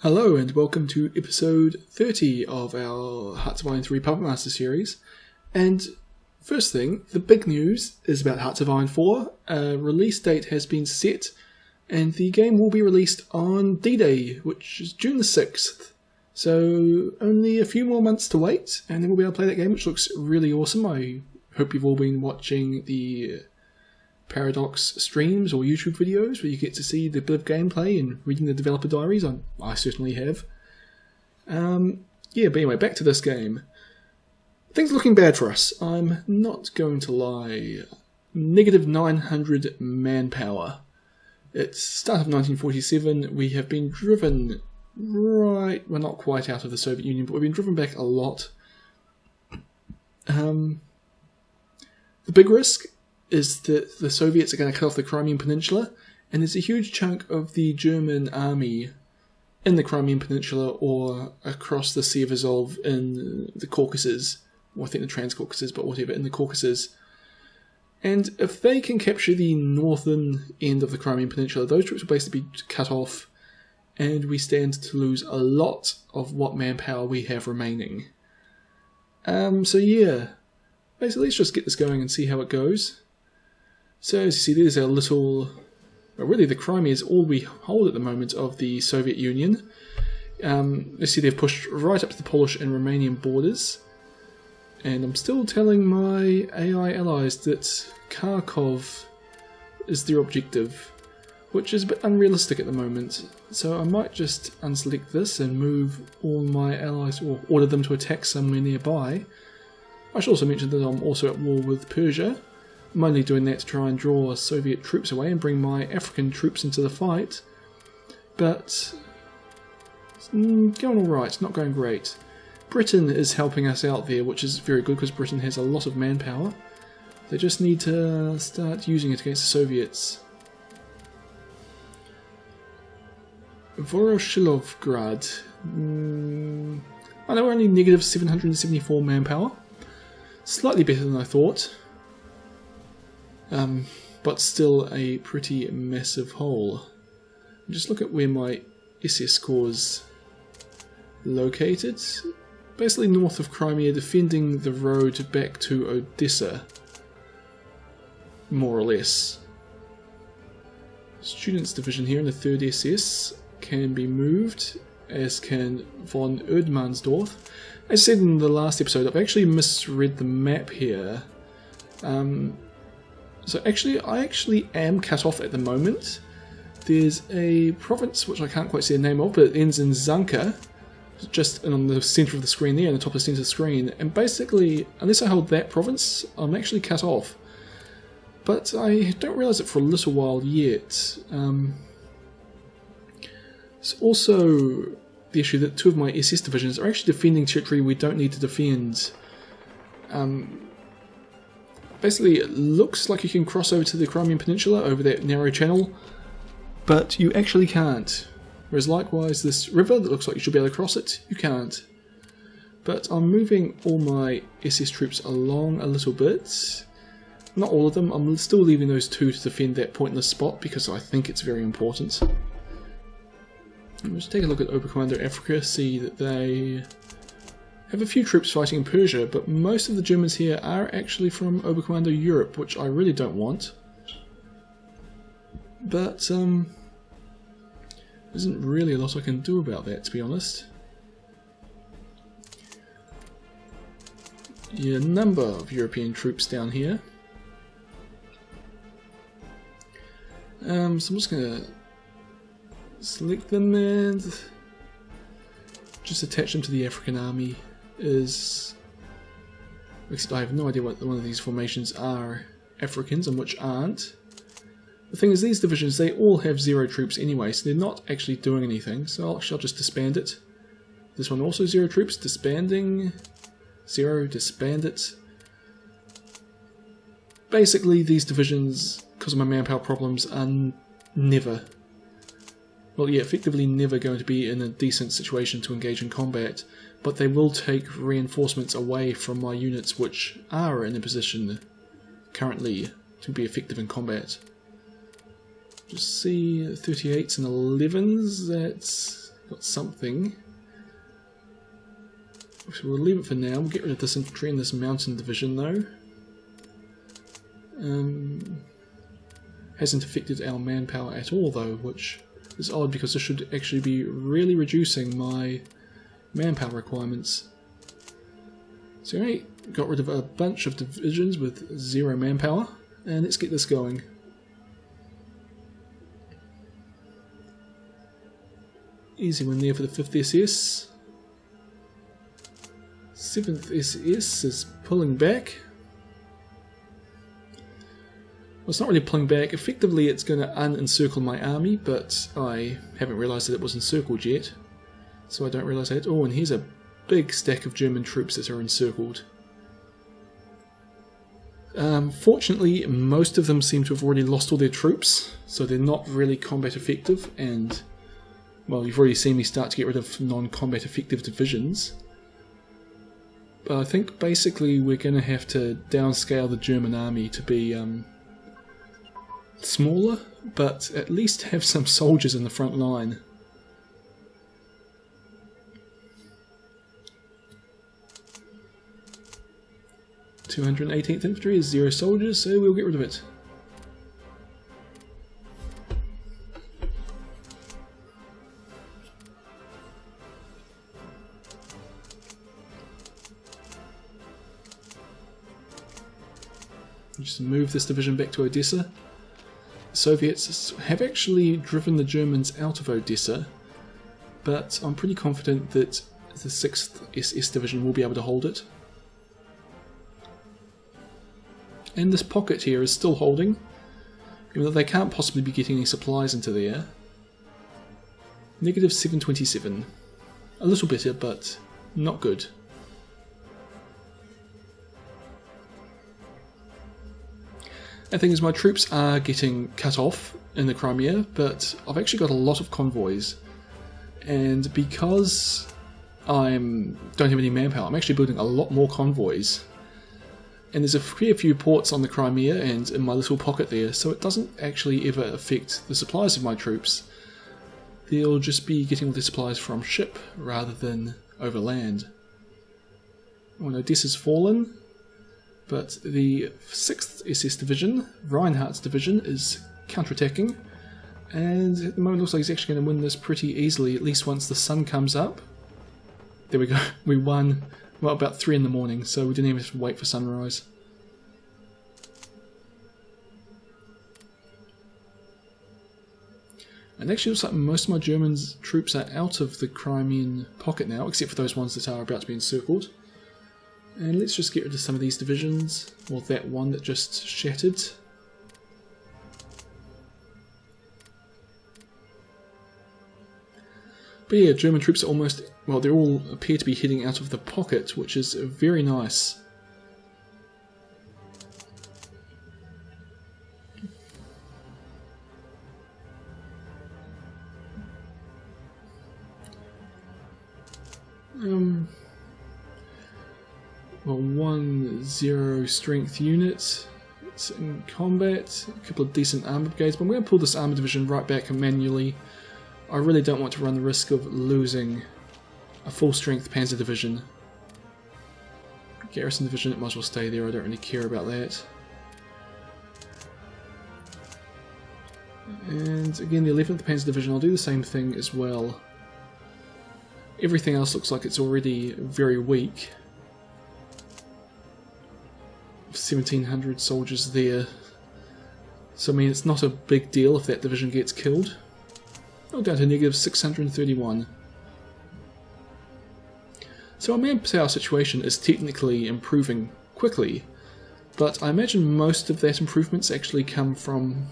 Hello and welcome to episode 30 of our Hearts of Iron 3 Puppet Master series. And first thing, the big news is about Hearts of Iron 4. A release date has been set and the game will be released on D-Day, which is June the 6th. So only a few more months to wait and then we'll be able to play that game, which looks really awesome. I hope you've all been watching the Paradox streams or YouTube videos where you get to see the bit of gameplay and reading the developer diaries. I certainly have. But anyway, back to this game. Things are looking bad for us. I'm not going to lie. Negative 900 manpower. It's start of 1947. We have been driven well, not quite out of the Soviet Union, but we've been driven back a lot. The big risk is that the Soviets are going to cut off the Crimean Peninsula, and there's a huge chunk of the German army in the Crimean Peninsula or across the Sea of Azov in the Caucasus, or I think the Trans-Caucasus, but whatever, in the Caucasus. And if they can capture the northern end of the Crimean Peninsula, those troops will basically be cut off, and we stand to lose a lot of what manpower we have remaining. Basically let's just get this going and see how it goes. So as you see, there's our little... Well, really the Crimea is all we hold at the moment of the Soviet Union. Let's see, they've pushed right up to the Polish and Romanian borders. And I'm still telling my AI allies that Kharkov is their objective, which is a bit unrealistic at the moment. So I might just unselect this and move all my allies, or order them to attack somewhere nearby. I should also mention that I'm also at war with Persia. I'm only doing that to try and draw Soviet troops away and bring my African troops into the fight. But it's going alright, not going great. Britain is helping us out there, which is very good because Britain has a lot of manpower. They just need to start using it against the Soviets. Voroshilovgrad. I know we're only negative 774 manpower. Slightly better than I thought. But still a pretty massive hole. Just look at where my SS corps located. Basically north of Crimea, defending the road back to Odessa. More or less. Students division here in the 3rd SS can be moved, as can von Erdmannsdorf. As I said in the last episode, I've actually misread the map here. So I actually am cut off at the moment. There's a province which I can't quite see the name of, but it ends in Zanka, just on the centre of the screen there, on the top of the centre of the screen. And basically, unless I hold that province, I'm actually cut off. But I don't realise it for a little while yet. It's also the issue that 2 of my SS divisions are actually defending territory we don't need to defend. Basically, it looks like you can cross over to the Crimean Peninsula over that narrow channel, but you actually can't. Whereas likewise, this river that looks like you should be able to cross it, you can't. But I'm moving all my SS troops along a little bit. Not all of them, I'm still leaving those 2 to defend that pointless spot because I think it's very important. Let's take a look at Oberkommando Africa, see that they have a few troops fighting in Persia, but most of the Germans here are actually from Oberkommando Europe, which I really don't want. But, there isn't really a lot I can do about that, to be honest. Yeah, a number of European troops down here. So I'm just going to select them and just attach them to the African army. Except I have no idea what one of these formations are Africans and which aren't. The thing is, these divisions, they all have 0 troops anyway, so they're not actually doing anything, so I'll just disband it. This one also 0 troops, disbanding, 0, disband it. Basically, these divisions, because of my manpower problems, are effectively never going to be in a decent situation to engage in combat, but they will take reinforcements away from my units which are in a position currently to be effective in combat. Just see 38s and 11s, that's got something. So we'll leave it for now. We'll get rid of this infantry in this mountain division though. Hasn't affected our manpower at all though, which is odd because this should actually be really reducing my manpower requirements. So I got rid of a bunch of divisions with 0 manpower, and let's get this going. Easy one there for the 5th SS. 7th SS is pulling back. Well, it's not really pulling back. Effectively it's going to unencircle my army, but I haven't realised that it was encircled yet. So I don't realise that. Oh, and here's a big stack of German troops that are encircled. Fortunately, most of them seem to have already lost all their troops, so they're not really combat effective, and well, you've already seen me start to get rid of non-combat effective divisions. But I think basically we're going to have to downscale the German army to be smaller, but at least have some soldiers in the front line. (218th Infantry is 0 soldiers, so we'll get rid of it. Just move this division back to Odessa. The Soviets have actually driven the Germans out of Odessa, but I'm pretty confident that the 6th SS Division will be able to hold it. And this pocket here is still holding, even though they can't possibly be getting any supplies into there. Negative 727. A little better, but not good. The thing is, my troops are getting cut off in the Crimea, but I've actually got a lot of convoys. And because I don't have any manpower, I'm actually building a lot more convoys. And there's a fair few ports on the Crimea and in my little pocket there, so it doesn't actually ever affect the supplies of my troops. They'll just be getting all their supplies from ship rather than over land. Well, Odessa's fallen, but the 6th SS Division, Reinhardt's division, is counterattacking, and at the moment it looks like he's actually going to win this pretty easily, at least once the sun comes up. There we go, we won. Well, about 3 in the morning, so we didn't even have to wait for sunrise. And actually looks like most of my German troops are out of the Crimean pocket now, except for those ones that are about to be encircled. And let's just get rid of some of these divisions, or that one that just shattered. But yeah, German troops are almost, well, they all appear to be heading out of the pocket, which is very nice. Well, 1-0 strength unit. It's in combat. A couple of decent armour brigades, but I'm going to pull this armour division right back manually. I really don't want to run the risk of losing a full-strength panzer division. Garrison division, it might as well stay there, I don't really care about that. And again, the 11th Panzer Division, I'll do the same thing as well. Everything else looks like it's already very weak. 1700 soldiers there. So I mean, it's not a big deal if that division gets killed. Oh, down to negative 631. So our manpower situation is technically improving quickly, but I imagine most of that improvements actually come from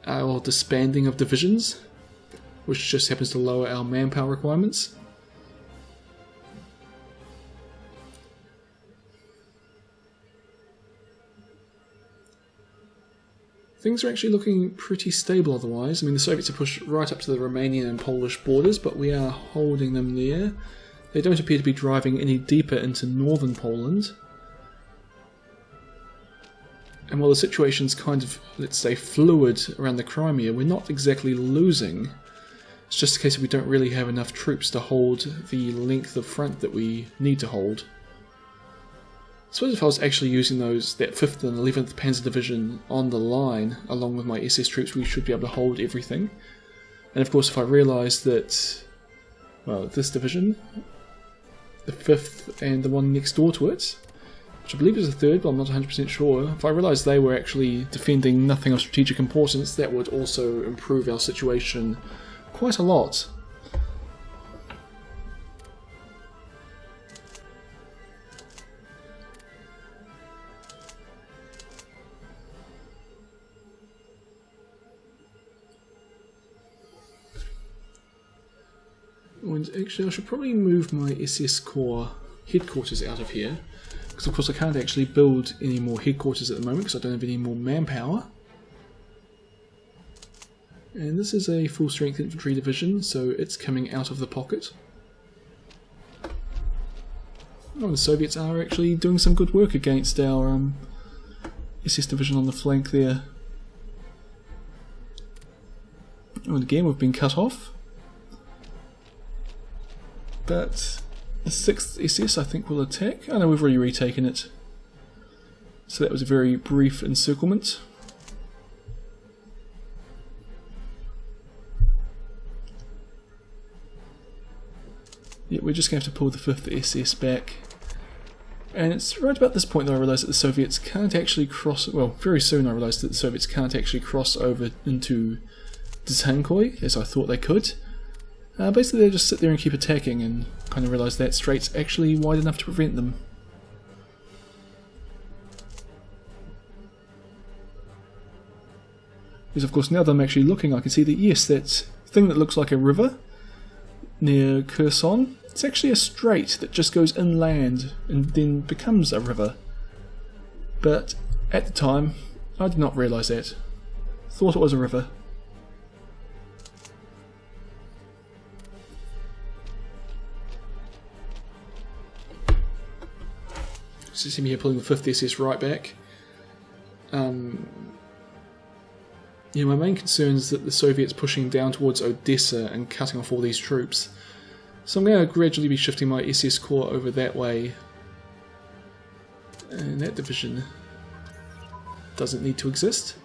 our disbanding of divisions, which just happens to lower our manpower requirements. Things are actually looking pretty stable otherwise. I mean, the Soviets are pushed right up to the Romanian and Polish borders, but we are holding them there. They don't appear to be driving any deeper into northern Poland. And while the situation's kind of, let's say, fluid around the Crimea, we're not exactly losing. It's just a case of we don't really have enough troops to hold the length of front that we need to hold. I suppose if I was actually using that 5th and 11th Panzer Division on the line along with my SS troops, we should be able to hold everything. And of course if I realise that, well, this division, the 5th and the one next door to it, which I believe is the 3rd but I'm not 100% sure, if I realised they were actually defending nothing of strategic importance, that would also improve our situation quite a lot. And actually I should probably move my SS Corps headquarters out of here, because of course I can't actually build any more headquarters at the moment because I don't have any more manpower. And this is a full strength infantry division, so it's coming out of the pocket. Oh, the Soviets are actually doing some good work against our SS division on the flank there. Oh, and again we've been cut off. But the 6th SS I think will attack. Oh no, we've already retaken it. So that was a very brief encirclement. Yeah, we're just going to have to pull the 5th SS back. And it's right about this point that I realised that the Soviets can't actually cross, well, very soon I realised that the Soviets can't actually cross over into Dzhankoy, as I thought they could. Basically they just sit there and keep attacking, and kind of realise that strait's actually wide enough to prevent them. Because of course now that I'm actually looking I can see that yes, that thing that looks like a river near Kherson, it's actually a strait that just goes inland and then becomes a river. But at the time I did not realise that. Thought it was a river. So you see me here pulling the 5th SS right back. Yeah, my main concern is that the Soviets pushing down towards Odessa and cutting off all these troops. So I'm going to gradually be shifting my SS Corps over that way. And that division doesn't need to exist.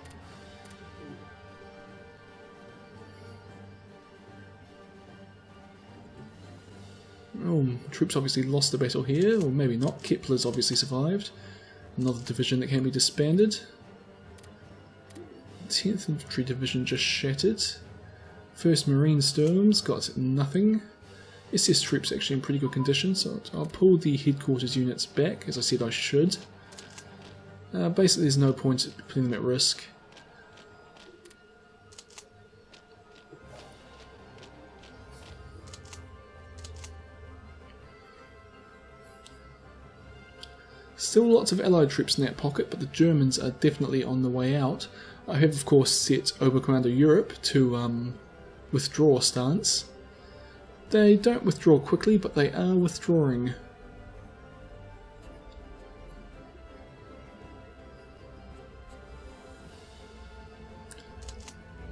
Oh, troops obviously lost the battle here, or maybe not. Kepler's obviously survived. Another division that can be disbanded. 10th Infantry Division just shattered. 1st Marine Sturms got nothing. SS troops actually in pretty good condition, so I'll pull the headquarters units back, as I said I should. Basically there's no point putting them at risk. Still lots of Allied troops in that pocket, but the Germans are definitely on the way out. I have of course set Oberkommando Europe to withdraw stance. They don't withdraw quickly, but they are withdrawing.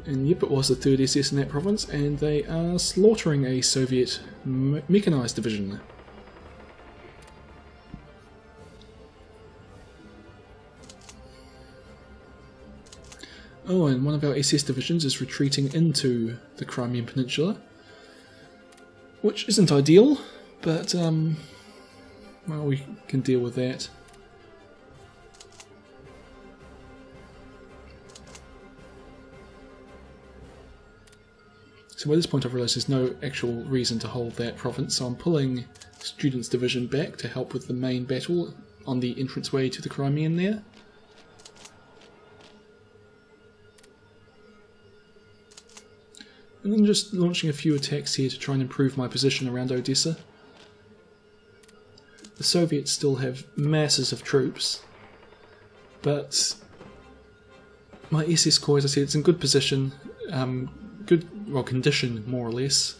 And yep, it was the 3rd SS in that province, and they are slaughtering a Soviet mechanised division. Oh, and one of our SS divisions is retreating into the Crimean Peninsula, which isn't ideal, but well, we can deal with that. So by this point I've realised there's no actual reason to hold that province, so I'm pulling Students Division back to help with the main battle on the entranceway to the Crimean there. And then just launching a few attacks here to try and improve my position around Odessa. The Soviets still have masses of troops, but my SS Corps, as I said, it's in good position, good condition more or less,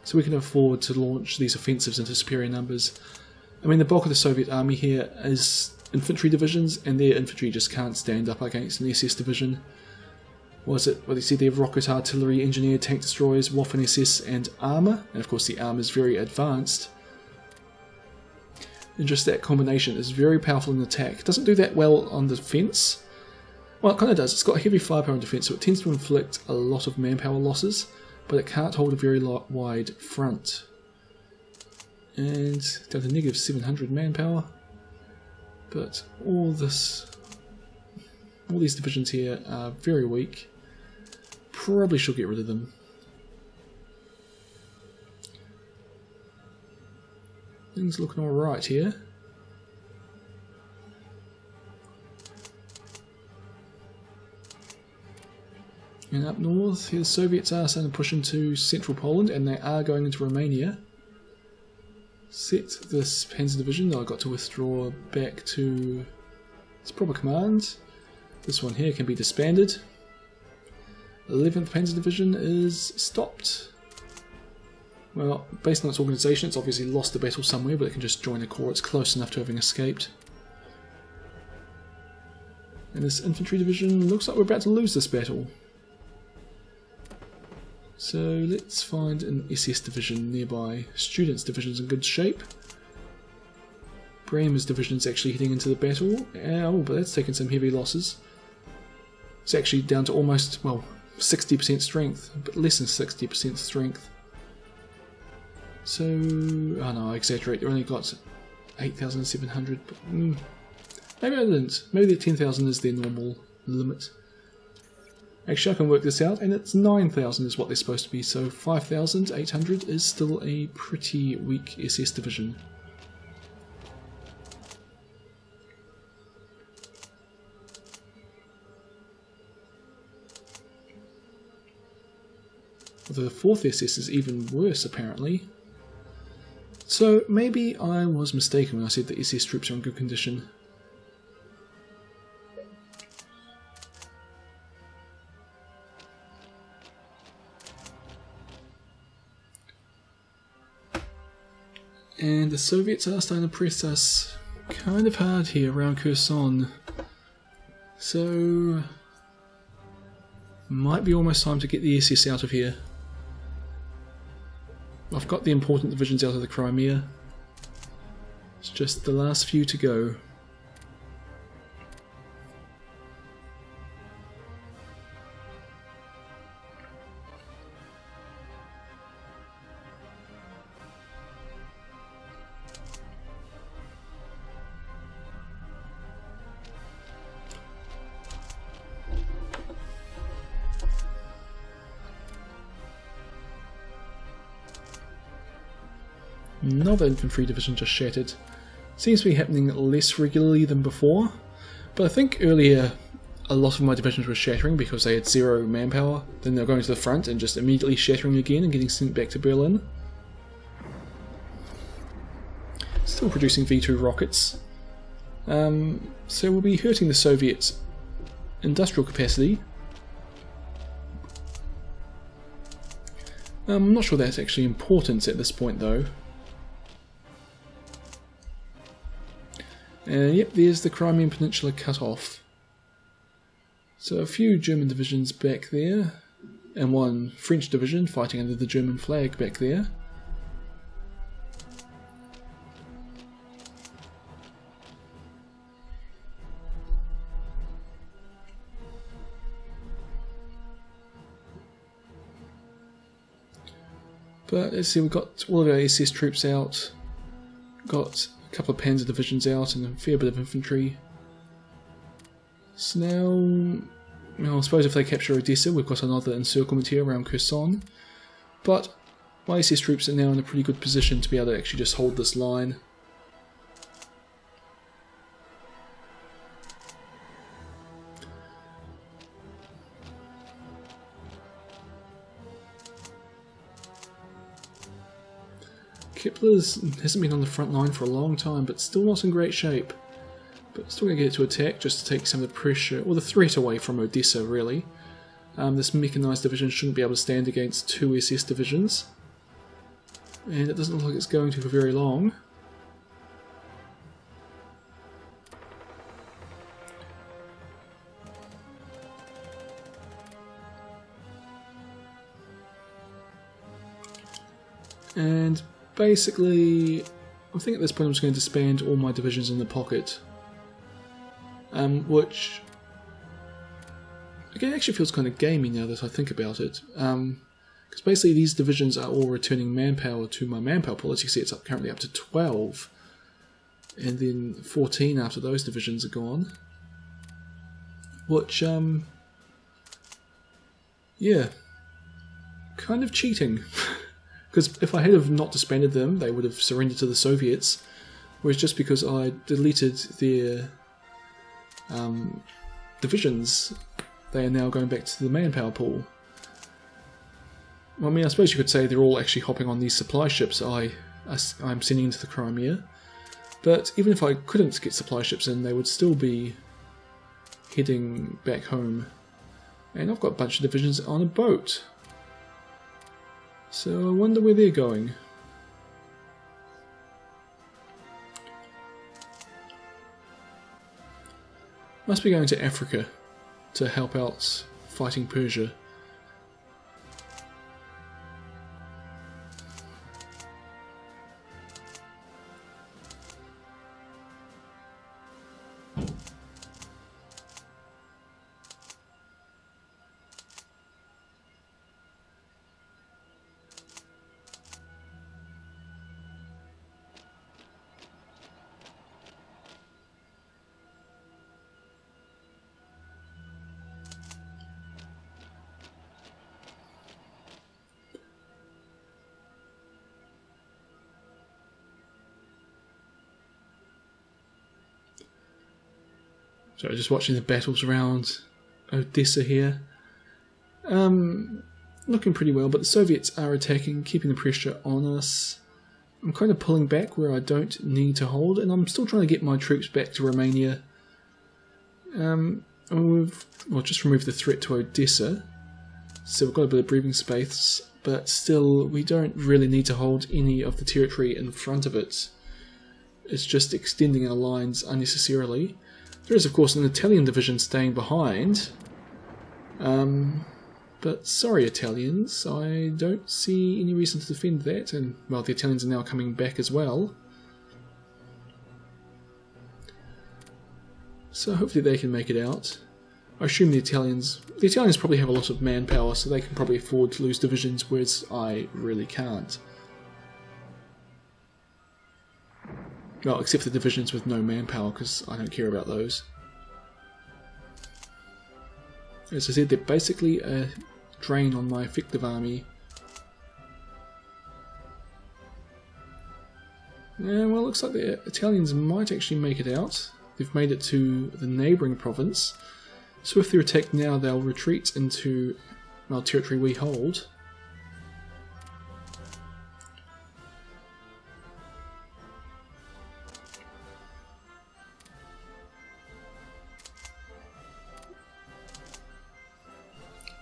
so we can afford to launch these offensives into superior numbers. I mean, the bulk of the Soviet army here is infantry divisions, and their infantry just can't stand up against an SS division. Was it? Well, you see they have rocket artillery, engineered tank destroyers, Waffen SS, and armour. And of course the armour is very advanced. And just that combination is very powerful in attack. It doesn't do that well on defence. Well, it kind of does. It's got heavy firepower in defence, so it tends to inflict a lot of manpower losses, but it can't hold a very wide front. And down to negative 700 manpower. But all these divisions here are very weak. Probably should get rid of them. Things looking alright here. And up north, here the Soviets are starting to push into central Poland, and they are going into Romania. Set this Panzer Division that I got to withdraw back to its proper command. This one here can be disbanded. 11th Panzer Division is stopped. Well, based on its organisation, it's obviously lost the battle somewhere, but it can just join a corps. It's close enough to having escaped. And this infantry division looks like we're about to lose this battle. So let's find an SS division nearby. Students' division's in good shape. Bremer's division's actually heading into the battle. Oh, but that's taken some heavy losses. It's actually down to almost, well, 60% strength, but less than 60% strength. So, oh no, I exaggerate, they only got 8,700, but maybe I didn't. Maybe the 10,000 is their normal limit. Actually, I can work this out, and it's 9,000 is what they're supposed to be, so 5,800 is still a pretty weak SS division. The 4th SS is even worse, apparently. So maybe I was mistaken when I said that SS troops are in good condition. And the Soviets are starting to press us kind of hard here around Kherson. So might be almost time to get the SS out of here. I've got the important divisions out of the Crimea. It's just the last few to go. Another infantry division just shattered. Seems to be happening less regularly than before, but I think earlier a lot of my divisions were shattering because they had 0 manpower, then they were going to the front and just immediately shattering again and getting sent back to Berlin. Still producing V2 rockets, so we'll be hurting the Soviets' industrial capacity. I'm not sure that's actually important at this point though. Yep, there's the Crimean Peninsula cut off. So a few German divisions back there, and one French division fighting under the German flag back there. But let's see, we've got all of our SS troops out, got a couple of Panzer divisions out and a fair bit of infantry. So now, well, I suppose if they capture Odessa, we've got another encirclement here around Kherson. But my SS troops are now in a pretty good position to be able to actually just hold this line. Kepler's hasn't been on the front line for a long time, but still not in great shape. But still going to get it to attack just to take some of the pressure, or the threat away from Odessa, really. This mechanised division shouldn't be able to stand against 2 SS divisions. And it doesn't look like it's going to for very long. basically, I think at this point I'm just going to disband all my divisions in the pocket. Which, again, actually feels kind of gamey now that I think about it. Because basically these divisions are all returning manpower to my manpower pool. As you see, it's currently up to 12. And then 14 after those divisions are gone. Which, yeah, kind of cheating. Because if I had have not disbanded them, they would have surrendered to the Soviets. Whereas just because I deleted their divisions, they are now going back to the manpower pool. Well, I mean, I suppose you could say they're all actually hopping on these supply ships I'm sending into the Crimea. But even if I couldn't get supply ships in, they would still be heading back home. And I've got a bunch of divisions on a boat. So I wonder where they're going. Must be going to Africa to help out fighting Persia. So just watching the battles around Odessa here. Looking pretty well, but the Soviets are attacking, keeping the pressure on us. I'm kind of pulling back where I don't need to hold, and I'm still trying to get my troops back to Romania. We've just removed the threat to Odessa, so we've got a bit of breathing space, but still we don't really need to hold any of the territory in front of it. It's just extending our lines unnecessarily. There is, of course, an Italian division staying behind. But sorry, Italians, I don't see any reason to defend that. And, well, the Italians are now coming back as well. So hopefully they can make it out. I assume the Italians probably have a lot of manpower, so they can probably afford to lose divisions, whereas I really can't. Well, except for the divisions with no manpower, because I don't care about those. As I said, they're basically a drain on my effective army. Yeah, well, it looks like the Italians might actually make it out. They've made it to the neighbouring province. So if they're attacked now, they'll retreat into, well, territory we hold.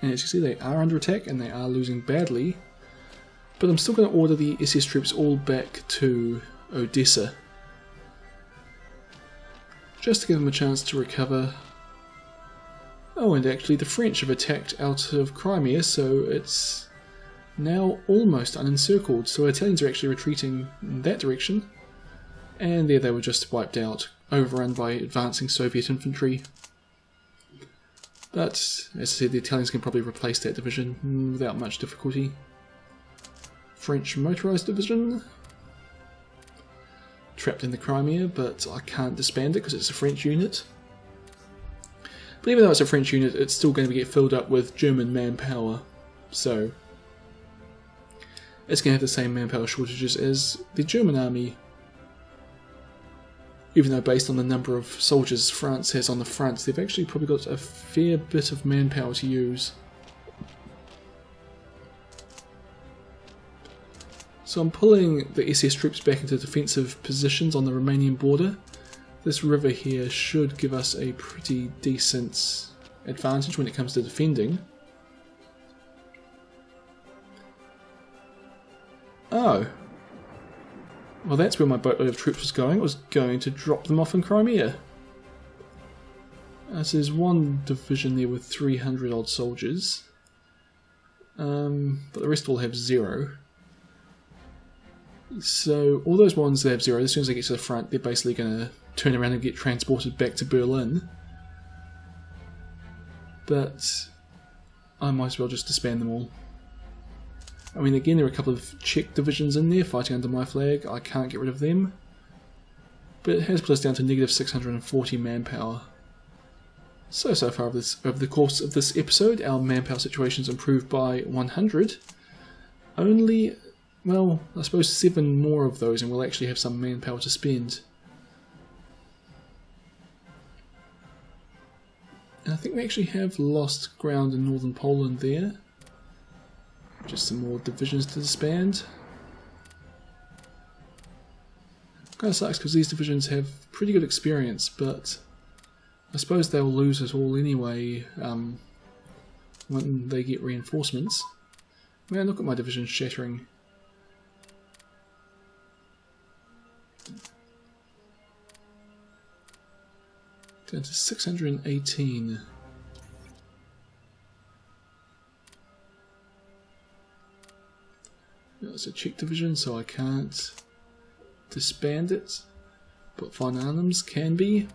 And as you see, they are under attack and they are losing badly. But I'm still going to order the SS troops all back to Odessa, just to give them a chance to recover. Oh, and actually the French have attacked out of Crimea, so it's now almost unencircled. So Italians are actually retreating in that direction. And there they were just wiped out, overrun by advancing Soviet infantry. But, as I said, the Italians can probably replace that division without much difficulty. French motorised division. Trapped in the Crimea, but I can't disband it because it's a French unit. But even though it's a French unit, it's still going to get filled up with German manpower. So, it's going to have the same manpower shortages as the German army. Even though based on the number of soldiers France has on the front, they've actually probably got a fair bit of manpower to use. So I'm pulling the SS troops back into defensive positions on the Romanian border. This river here should give us a pretty decent advantage when it comes to defending. Oh. Well, that's where my boatload of troops was going. It was going to drop them off in Crimea. So there's one division there with 300 odd soldiers. But the rest all have 0. So all those ones that have 0, as soon as they get to the front, they're basically going to turn around and get transported back to Berlin. But I might as well just disband them all. I mean, again, there are a couple of Czech divisions in there fighting under my flag. I can't get rid of them. But it has put us down to negative 640 manpower. So far over the course of this episode, our manpower situation's improved by 100. Only, well, I suppose 7 more of those and we'll actually have some manpower to spend. And I think we actually have lost ground in northern Poland there. Just some more divisions to disband. Kind of sucks because these divisions have pretty good experience, but I suppose they'll lose it all anyway when they get reinforcements. Man, look at my division shattering. Down to 618. It's a Czech division, so I can't disband it, but Von Arnhem's can be.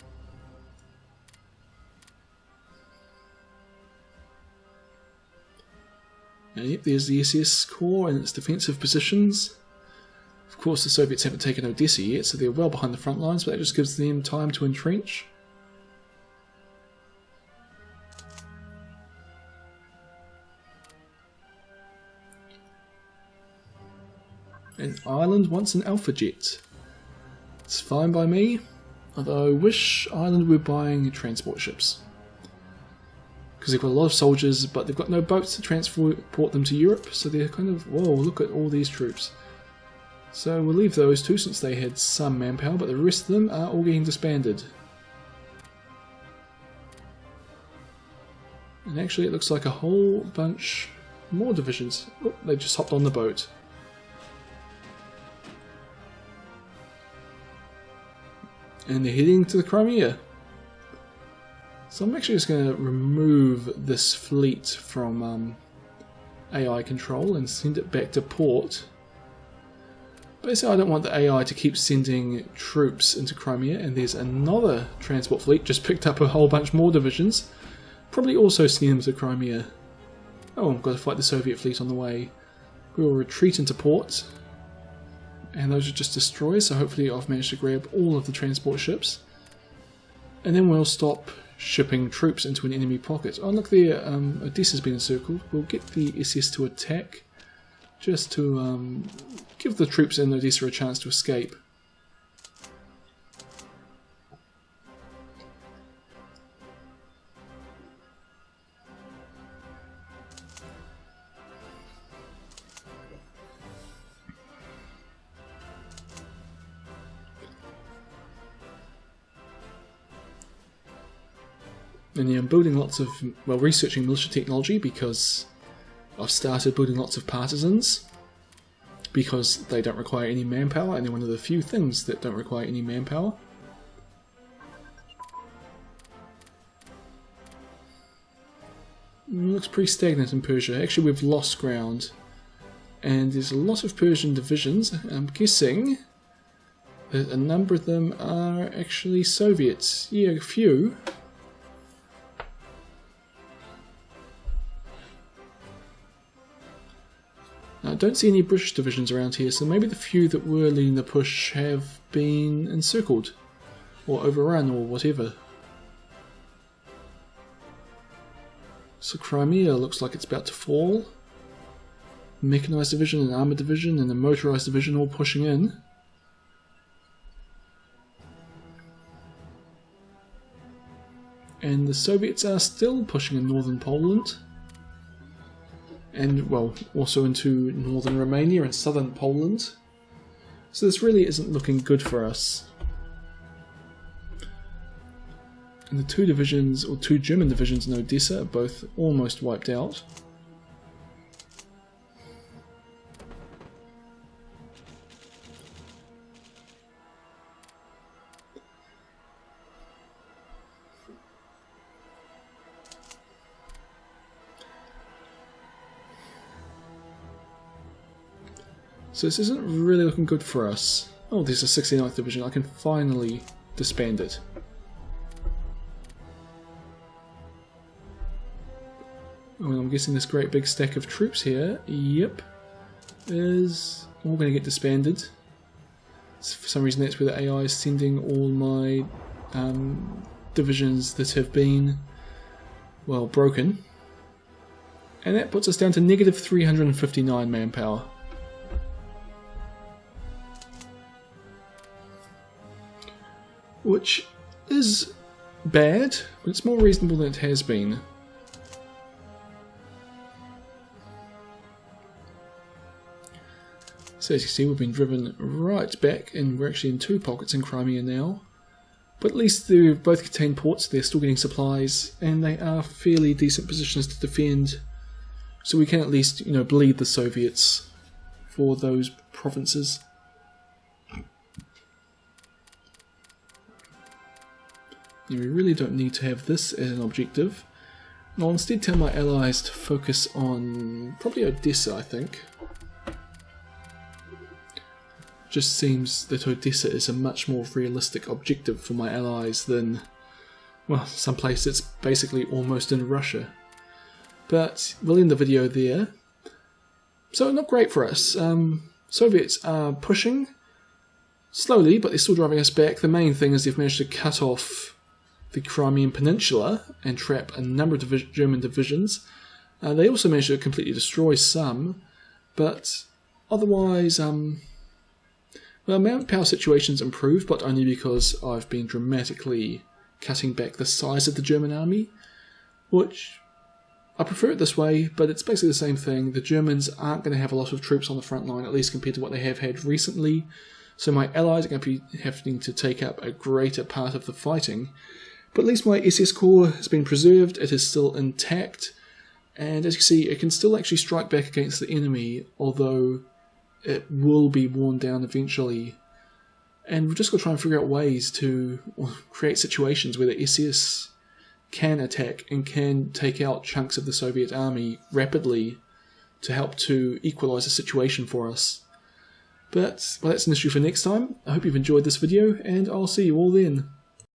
And yep, there's the SS Corps and its defensive positions. Of course, the Soviets haven't taken Odessa yet, so they're well behind the front lines, but that just gives them time to entrench. And Ireland wants an Alpha jet. It's fine by me, although I wish Ireland were buying transport ships. Because they've got a lot of soldiers, but they've got no boats to transport them to Europe, so they're kind of, whoa, look at all these troops. So we'll leave those two since they had some manpower, but the rest of them are all getting disbanded. And actually it looks like a whole bunch more divisions. Oh, they just hopped on the boat. And they're heading to the Crimea. So I'm actually just going to remove this fleet from AI control and send it back to port. Basically, I don't want the AI to keep sending troops into Crimea, and there's another transport fleet just picked up a whole bunch more divisions. Probably also send them to Crimea. Oh, I've got to fight the Soviet fleet on the way. We'll retreat into port. And those are just destroyers, so hopefully I've managed to grab all of the transport ships. And then we'll stop shipping troops into an enemy pocket. Oh look there, Odessa's been encircled. We'll get the SS to attack, just to give the troops in Odessa a chance to escape. And yeah, I'm building lots of, well, researching militia technology because I've started building lots of partisans because they don't require any manpower, and they're one of the few things that don't require any manpower. Looks pretty stagnant in Persia. Actually, we've lost ground, and there's a lot of Persian divisions. I'm guessing that a number of them are actually Soviets. Yeah, a few. I don't see any British divisions around here, so maybe the few that were leading the push have been encircled, or overrun, or whatever. So Crimea looks like it's about to fall. Mechanised division and armoured division and the motorised division all pushing in. And the Soviets are still pushing in northern Poland. And, well, also into northern Romania and southern Poland. So this really isn't looking good for us. And the two divisions, or two German divisions in Odessa, are both almost wiped out. So this isn't really looking good for us. Oh, there's a 69th Division. I can finally disband it. Oh, I'm guessing this great big stack of troops here, yep, is all going to get disbanded. For some reason that's where the AI is sending all my divisions that have been, well, broken. And that puts us down to negative 359 manpower. Which is bad, but it's more reasonable than it has been. So as you see, we've been driven right back, and we're actually in two pockets in Crimea now. But at least they both contain ports, they're still getting supplies, and they are fairly decent positions to defend. So we can at least, you know, bleed the Soviets for those provinces. And we really don't need to have this as an objective. And I'll instead tell my allies to focus on probably Odessa, I think. Just seems that Odessa is a much more realistic objective for my allies than, well, someplace that's basically almost in Russia. But we'll end the video there. So not great for us. Soviets are pushing slowly, but they're still driving us back. The main thing is they've managed to cut off the Crimean Peninsula and trap a number of German divisions. They also managed to completely destroy some, but otherwise, well, manpower situation's improved, but only because I've been dramatically cutting back the size of the German army, which I prefer it this way, but it's basically the same thing. The Germans aren't going to have a lot of troops on the front line, at least compared to what they have had recently, so my allies are going to be having to take up a greater part of the fighting. But at least my SS Corps has been preserved, it is still intact, and as you see, it can still actually strike back against the enemy, although it will be worn down eventually. And we've just got to try and figure out ways to create situations where the SS can attack and can take out chunks of the Soviet army rapidly to help to equalise the situation for us. But, well, that's an issue for next time. I hope you've enjoyed this video, and I'll see you all then.